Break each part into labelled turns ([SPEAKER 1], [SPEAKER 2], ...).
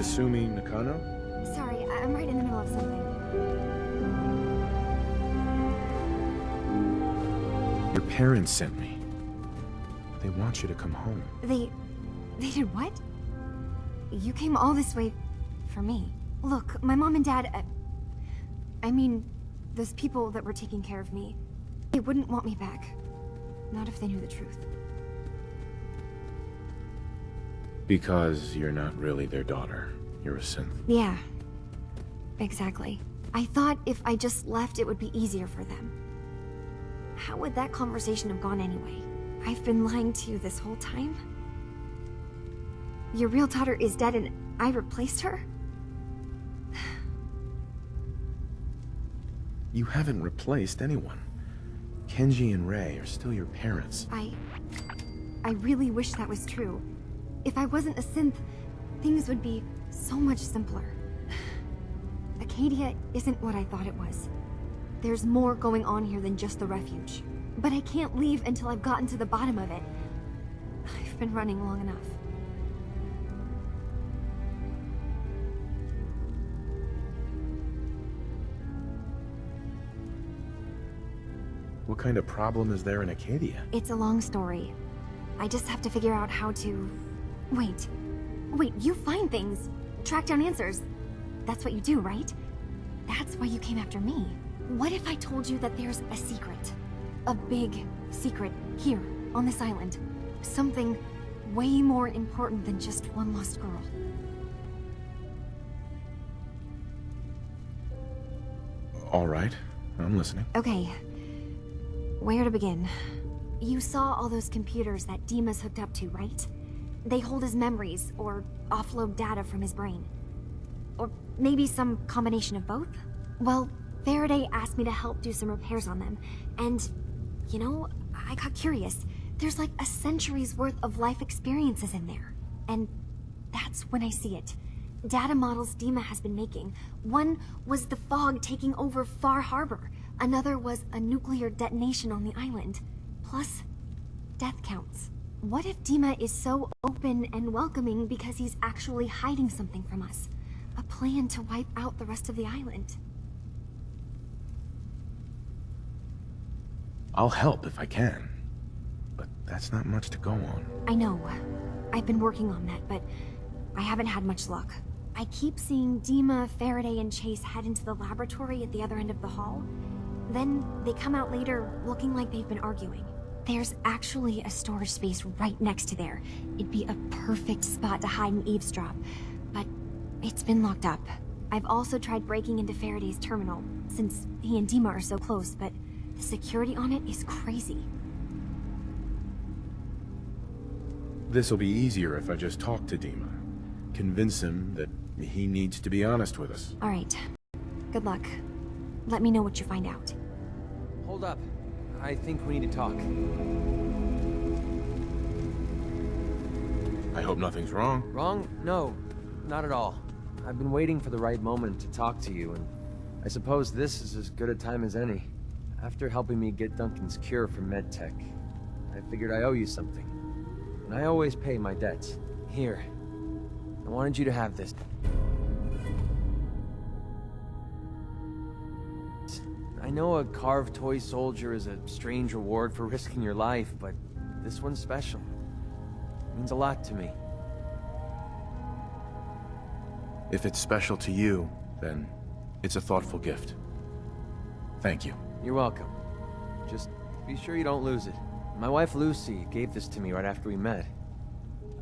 [SPEAKER 1] Kasumi Nakano?
[SPEAKER 2] Sorry, I'm right in the middle of something.
[SPEAKER 1] Your parents sent me. They want you to come home.
[SPEAKER 2] They did what? You came all this way for me. Look, my mom and dad, I mean, those people that were taking care of me, they wouldn't want me back. Not if they knew the truth.
[SPEAKER 1] Because you're not really their daughter. You're a synth.
[SPEAKER 2] Yeah, exactly. I thought if I just left, it would be easier for them. How would that conversation have gone anyway? I've been lying to you this whole time? Your real daughter is dead and I replaced her?
[SPEAKER 1] You haven't replaced anyone. Kenji and Rei are still your parents.
[SPEAKER 2] I really wish that was true. If I wasn't a synth, things would be so much simpler. Acadia isn't what I thought it was. There's more going on here than just the refuge. But I can't leave until I've gotten to the bottom of it. I've been running long enough.
[SPEAKER 1] What kind of problem is there in Acadia?
[SPEAKER 2] It's a long story. I just have to figure out how to... Wait, you find things, track down answers. That's what you do, right? That's why you came after me. What if I told you that there's a secret? A big secret here, on this island. Something way more important than just one lost girl.
[SPEAKER 1] All right, I'm listening.
[SPEAKER 2] Okay, where to begin? You saw all those computers that Dima's hooked up to, right? They hold his memories, or offload data from his brain. Or maybe some combination of both? Well, Faraday asked me to help do some repairs on them, and, you know, I got curious. There's like a century's worth of life experiences in there. And that's when I see it. Data models Dima has been making. One was the fog taking over Far Harbor. Another was a nuclear detonation on the island. Plus, death counts. What if Dima is so open and welcoming because he's actually hiding something from us? A plan to wipe out the rest of the island.
[SPEAKER 1] I'll help if I can. But that's not much to go on.
[SPEAKER 2] I know. I've been working on that, but I haven't had much luck. I keep seeing Dima, Faraday, and Chase head into the laboratory at the other end of the hall. Then they come out later looking like they've been arguing. There's actually a storage space right next to there. It'd be a perfect spot to hide and eavesdrop, but it's been locked up. I've also tried breaking into Faraday's terminal, since he and Dima are so close, but the security on it is crazy.
[SPEAKER 1] This'll be easier if I just talk to Dima. Convince him that he needs to be honest with us.
[SPEAKER 2] All right. Good luck. Let me know what you find out.
[SPEAKER 3] Hold up. I think we need to talk.
[SPEAKER 1] I hope nothing's wrong.
[SPEAKER 3] Wrong? No, not at all. I've been waiting for the right moment to talk to you, and I suppose this is as good a time as any. After helping me get Duncan's cure for MedTech, I figured I owe you something. And I always pay my debts. Here. I wanted you to have this. I know a carved toy soldier is a strange reward for risking your life, but this one's special. It means a lot to me.
[SPEAKER 1] If it's special to you, then it's a thoughtful gift. Thank you.
[SPEAKER 3] You're welcome. Just be sure you don't lose it. My wife Lucy gave this to me right after we met.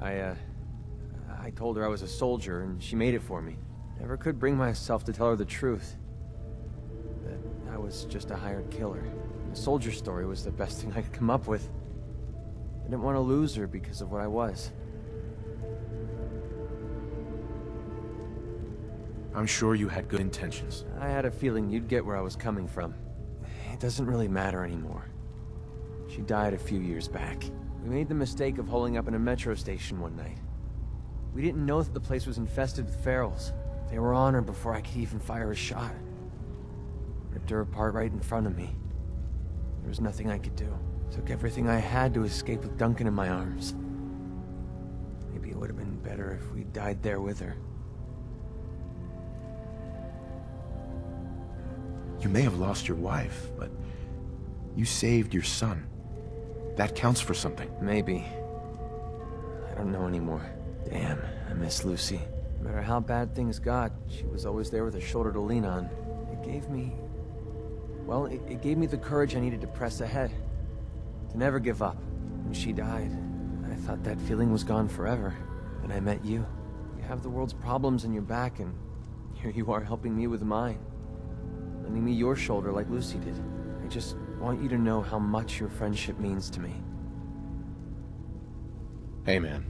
[SPEAKER 3] I told her I was a soldier, and she made it for me. Never could bring myself to tell her the truth. That I was just a hired killer. The soldier story was the best thing I could come up with. I didn't want to lose her because of what I was.
[SPEAKER 1] I'm sure you had good intentions.
[SPEAKER 3] I had a feeling you'd get where I was coming from. It doesn't really matter anymore. She died a few years back. We made the mistake of holding up in a metro station one night. We didn't know that the place was infested with ferals. They were on her before I could even fire a shot. Ripped her apart right in front of me. There was nothing I could do. Took everything I had to escape with Duncan in my arms. Maybe it would have been better if we died there with her.
[SPEAKER 1] You may have lost your wife, but you saved your son. That counts for something.
[SPEAKER 3] Maybe. I don't know anymore. Damn, I miss Lucy. No matter how bad things got, she was always there with a shoulder to lean on. It gave me... well, it gave me the courage I needed to press ahead. To never give up. When she died, I thought that feeling was gone forever. Then I met you. You have the world's problems in your back, and here you are helping me with mine. Lending me your shoulder like Lucy did. I just want you to know how much your friendship means to me.
[SPEAKER 1] Hey man,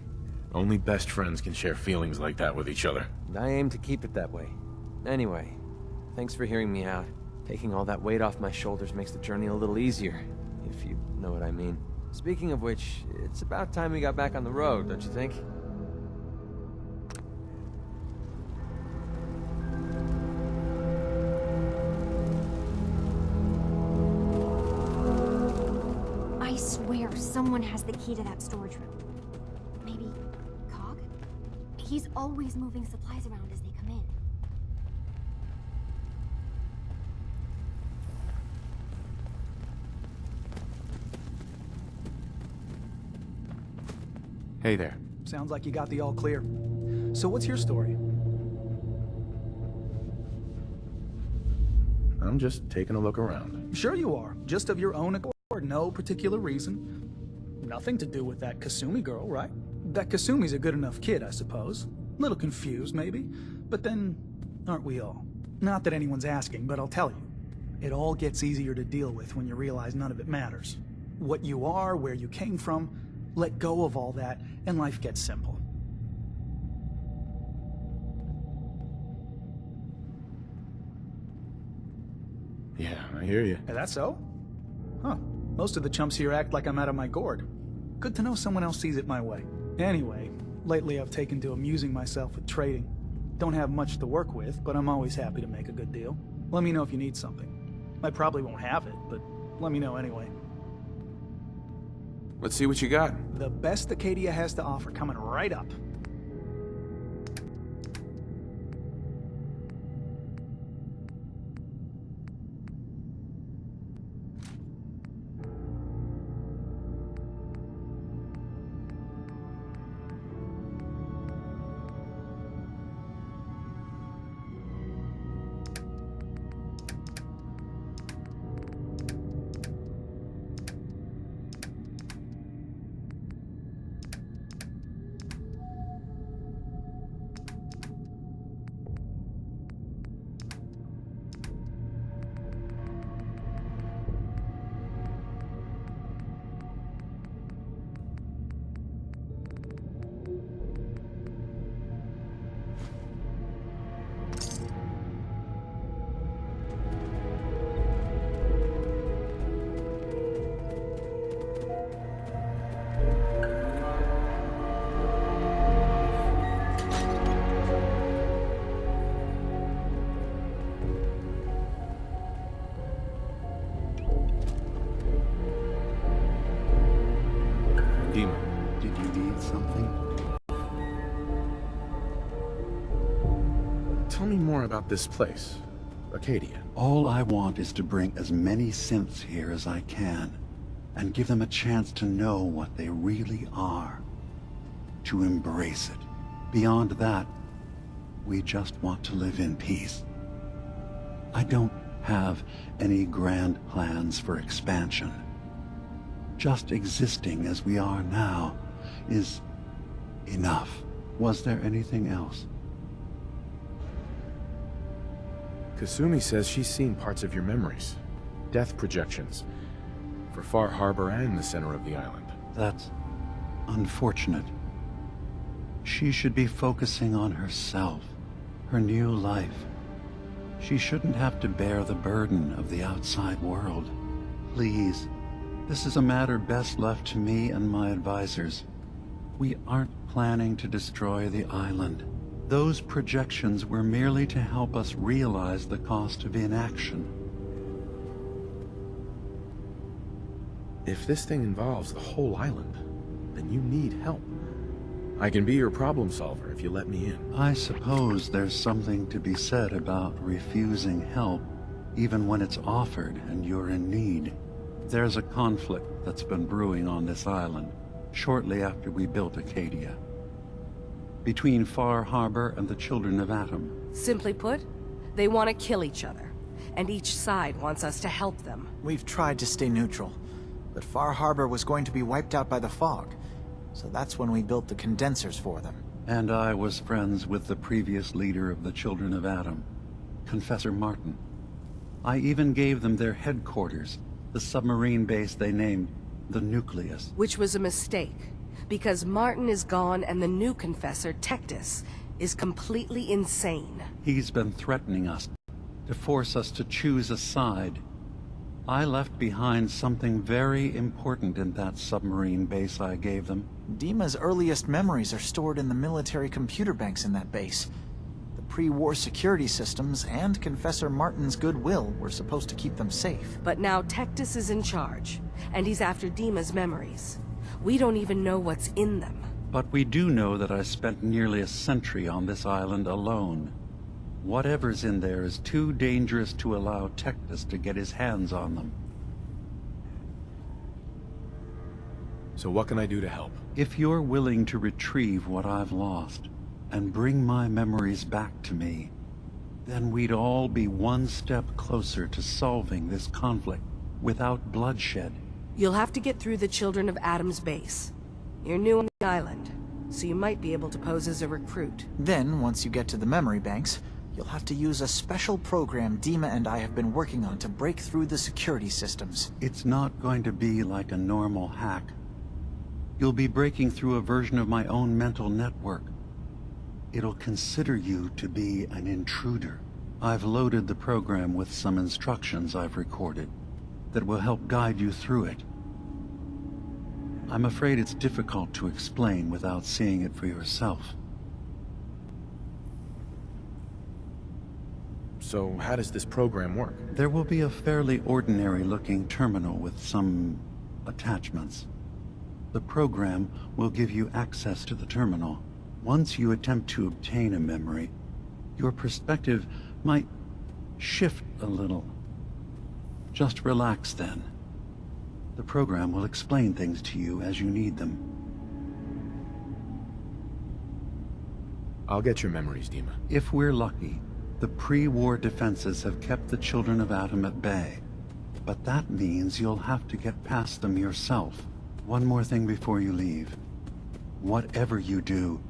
[SPEAKER 1] only best friends can share feelings like that with each other.
[SPEAKER 3] And I aim to keep it that way. Anyway, thanks for hearing me out. Taking all that weight off my shoulders makes the journey a little easier, if you know what I mean. Speaking of which, it's about time we got back on the road, don't you think?
[SPEAKER 2] I swear someone has the key to that storage room. Maybe Cog? He's always moving supplies around as they come in.
[SPEAKER 1] Hey there.
[SPEAKER 4] Sounds like you got the all clear. So what's your story?
[SPEAKER 1] I'm just taking a look around.
[SPEAKER 4] Sure you are. Just of your own accord. No particular reason. Nothing to do with that Kasumi girl, right? That Kasumi's a good enough kid, I suppose. Little confused, maybe. But then, aren't we all? Not that anyone's asking, but I'll tell you. It all gets easier to deal with when you realize none of it matters. What you are, where you came from, let go of all that, and life gets simple.
[SPEAKER 1] Yeah, I hear you.
[SPEAKER 4] Is that so? Huh. Most of the chumps here act like I'm out of my gourd. Good to know someone else sees it my way. Anyway, lately I've taken to amusing myself with trading. Don't have much to work with, but I'm always happy to make a good deal. Let me know if you need something. I probably won't have it, but let me know anyway.
[SPEAKER 1] Let's see what you got.
[SPEAKER 4] The best Acadia has to offer coming right up.
[SPEAKER 1] Dima,
[SPEAKER 5] Did you need something?
[SPEAKER 1] tell me more about this place, Acadia.
[SPEAKER 5] All I want is to bring as many synths here as I can, and give them a chance to know what they really are. To embrace it. Beyond that, we just want to live in peace. I don't have any grand plans for expansion. Just existing as we are now is enough. Was there anything else?
[SPEAKER 1] Kasumi says she's seen parts of your memories. Death projections. For Far Harbor and the center of the island.
[SPEAKER 5] That's unfortunate. She should be focusing on herself, her new life. She shouldn't have to bear the burden of the outside world. Please, this is a matter best left to me and my advisors. We aren't planning to destroy the island. Those projections were merely to help us realize the cost of inaction.
[SPEAKER 1] If this thing involves the whole island, then you need help. I can be your problem solver if you let me in.
[SPEAKER 5] I suppose there's something to be said about refusing help even when it's offered and you're in need. There's a conflict that's been brewing on this island shortly after we built Acadia, between Far Harbor and the Children of Atom.
[SPEAKER 6] Simply put, they want to kill each other, and each side wants us to help them.
[SPEAKER 7] We've tried to stay neutral, but Far Harbor was going to be wiped out by the fog, so that's when we built the condensers for them.
[SPEAKER 5] And I was friends with the previous leader of the Children of Atom, Confessor Martin. I even gave them their headquarters, the submarine base they named the Nucleus.
[SPEAKER 6] Which was a mistake, because Martin is gone and the new Confessor, Tectus, is completely insane.
[SPEAKER 5] He's been threatening us, to force us to choose a side. I left behind something very important in that submarine base I gave them.
[SPEAKER 7] Dima's earliest memories are stored in the military computer banks in that base. The pre-war security systems and Confessor Martin's goodwill were supposed to keep them safe.
[SPEAKER 6] But now Tectus is in charge, and he's after Dima's memories. We don't even know what's in them.
[SPEAKER 5] But we do know that I spent nearly a century on this island alone. Whatever's in there is too dangerous to allow Tectus to get his hands on them.
[SPEAKER 1] So what can I do to help?
[SPEAKER 5] If you're willing to retrieve what I've lost, and bring my memories back to me, then we'd all be one step closer to solving this conflict without bloodshed.
[SPEAKER 6] You'll have to get through the Children of Atom's base. You're new on the island, so you might be able to pose as a recruit.
[SPEAKER 7] Then, once you get to the memory banks, you'll have to use a special program Dima and I have been working on to break through the security systems.
[SPEAKER 5] It's not going to be like a normal hack. You'll be breaking through a version of my own mental network. It'll consider you to be an intruder. I've loaded the program with some instructions I've recorded that will help guide you through it. I'm afraid it's difficult to explain without seeing it for yourself.
[SPEAKER 1] So how does this program work?
[SPEAKER 5] There will be a fairly ordinary-looking terminal with some attachments. The program will give you access to the terminal. Once you attempt to obtain a memory, your perspective might shift a little. Just relax then. The program will explain things to you as you need them.
[SPEAKER 1] I'll get your memories, Dima.
[SPEAKER 5] If we're lucky, the pre-war defenses have kept the Children of Atom at bay. But that means you'll have to get past them yourself. One more thing before you leave. Whatever you do,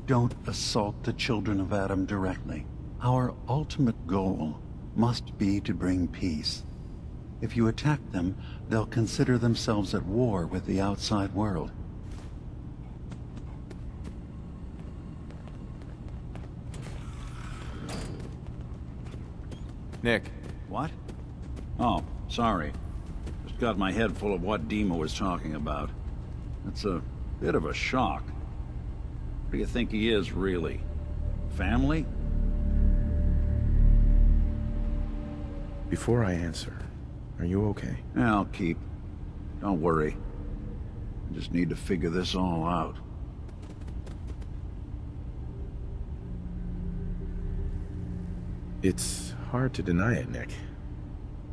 [SPEAKER 5] don't assault the Children of Atom directly. Our ultimate goal must be to bring peace. If you attack them, they'll consider themselves at war with the outside world.
[SPEAKER 3] Nick,
[SPEAKER 8] What? Oh, sorry. Just got my head full of what Dima was talking about. It's a bit of a shock. What do you think he is, really? Family?
[SPEAKER 1] Before I answer, are you okay?
[SPEAKER 8] Yeah, I'll keep. Don't worry. I just need to figure this all out.
[SPEAKER 1] It's hard to deny it, Nick.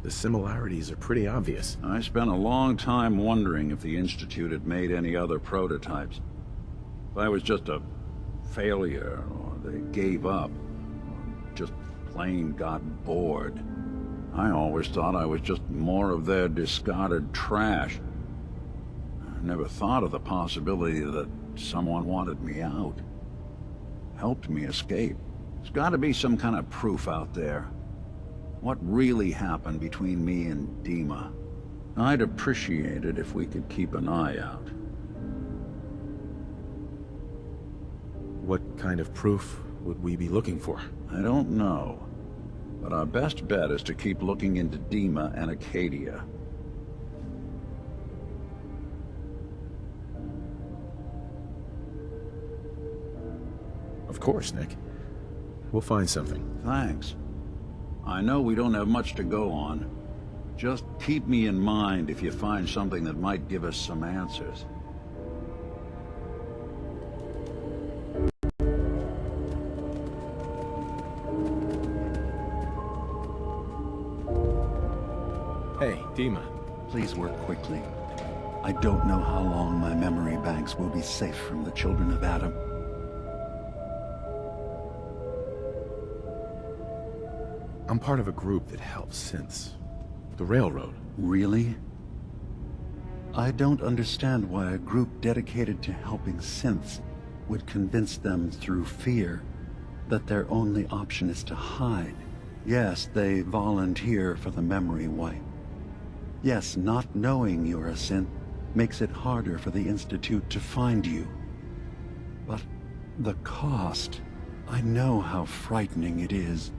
[SPEAKER 1] The similarities are pretty obvious.
[SPEAKER 8] I spent a long time wondering if the Institute had made any other prototypes. If I was just a failure, or they gave up, or just plain got bored. I always thought I was just more of their discarded trash. I never thought of the possibility that someone wanted me out, helped me escape. There's got to be some kind of proof out there. What really happened between me and Dima? I'd appreciate it if we could keep an eye out.
[SPEAKER 1] What kind of proof would we be looking for?
[SPEAKER 8] I don't know, but our best bet is to keep looking into Dima and Acadia.
[SPEAKER 1] Of course, Nick. We'll find something.
[SPEAKER 8] Thanks. I know we don't have much to go on. Just keep me in mind if you find something that might give us some answers.
[SPEAKER 5] work quickly. I don't know how long my memory banks will be safe from the children of Adam.
[SPEAKER 1] I'm part of a group that helps synths. The Railroad.
[SPEAKER 5] Really? I don't understand why a group dedicated to helping synths would convince them through fear that their only option is to hide. Yes, they volunteer for the memory wipe. Yes, not knowing you're a synth makes it harder for the Institute to find you. But the cost, I know how frightening it is,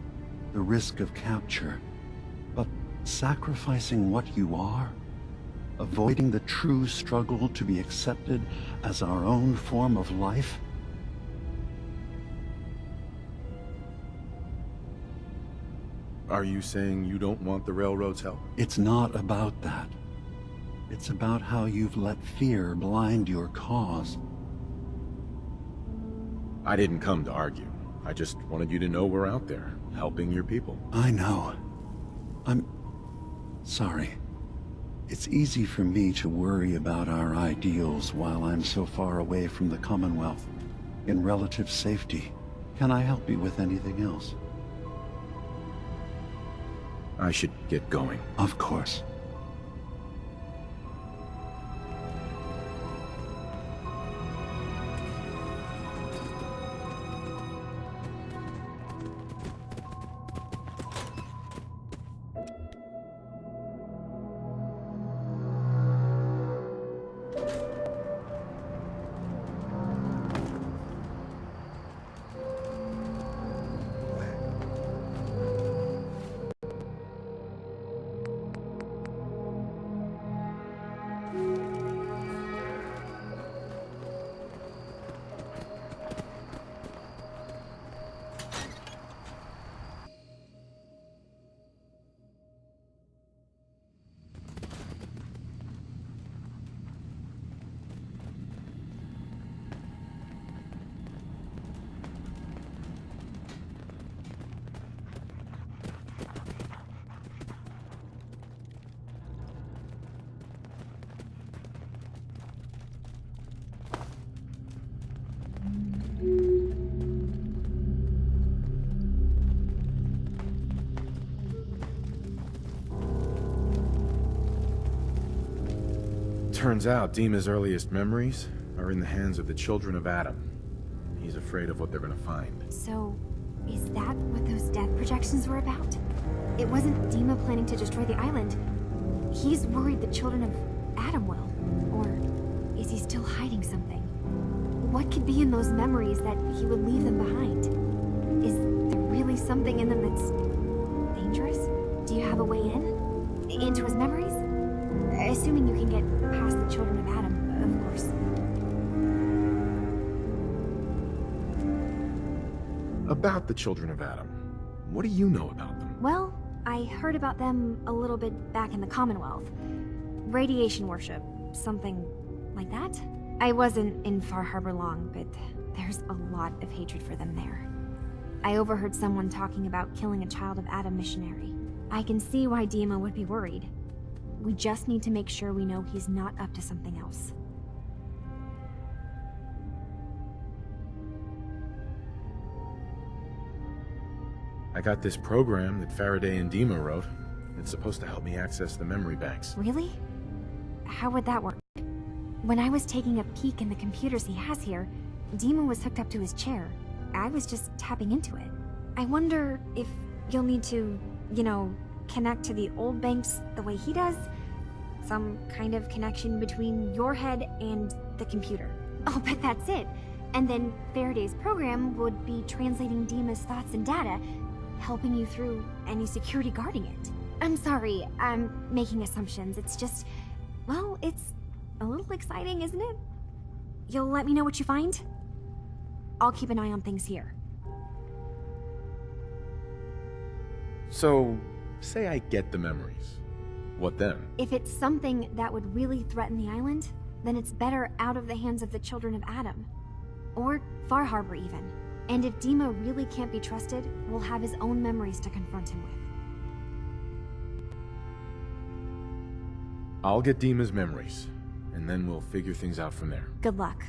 [SPEAKER 5] the risk of capture. But sacrificing what you are, avoiding the true struggle to be accepted as our own form of life?
[SPEAKER 1] Are you saying you don't want the Railroad's help?
[SPEAKER 5] It's not about that. It's about how you've let fear blind your cause.
[SPEAKER 1] I didn't come to argue. I just wanted you to know we're out there, helping your people.
[SPEAKER 5] I know. I'm sorry. It's easy for me to worry about our ideals while I'm so far away from the Commonwealth, in relative safety. Can I help you with anything else?
[SPEAKER 1] I should get going.
[SPEAKER 5] Of course.
[SPEAKER 1] Turns out Dima's earliest memories are in the hands of the children of Adam. He's afraid of what they're gonna find.
[SPEAKER 2] So, is that what those death projections were about? It wasn't Dima planning to destroy the island. He's worried the children of Adam will. Or is he still hiding something? What could be in those memories that he would leave them behind? Is there really something in them that's dangerous? Do you have a way in? Into his memories? Assuming you can get past the children of Adam, of course.
[SPEAKER 1] About the children of Adam, what do you know about them?
[SPEAKER 2] Well, I heard about them a little bit back in the Commonwealth. Radiation worship, something like that. I wasn't in Far Harbor long, but there's a lot of hatred for them there. I overheard someone talking about killing a child of Adam missionary. I can see why Dima would be worried. We just need to make sure we know he's not up to something else.
[SPEAKER 1] I got this program that Faraday and Dima wrote. It's supposed to help me access the memory banks.
[SPEAKER 2] Really? How would that work? When I was taking a peek in the computers he has here, Dima was hooked up to his chair. I was just tapping into it. I wonder if you'll need to, connect to the old banks the way he does? Some kind of connection between your head and the computer. I'll bet that's it. And then Faraday's program would be translating Dima's thoughts and data, helping you through any security guarding it. I'm sorry, I'm making assumptions. It's just, well, it's a little exciting, isn't it? You'll let me know what you find? I'll keep an eye on things here.
[SPEAKER 1] So, say I get the memories. What then?
[SPEAKER 2] If it's something that would really threaten the island, then it's better out of the hands of the children of Adam. Or Far Harbor, even. And if Dima really can't be trusted, we'll have his own memories to confront him with.
[SPEAKER 1] I'll get Dima's memories, and then we'll figure things out from there.
[SPEAKER 2] Good luck.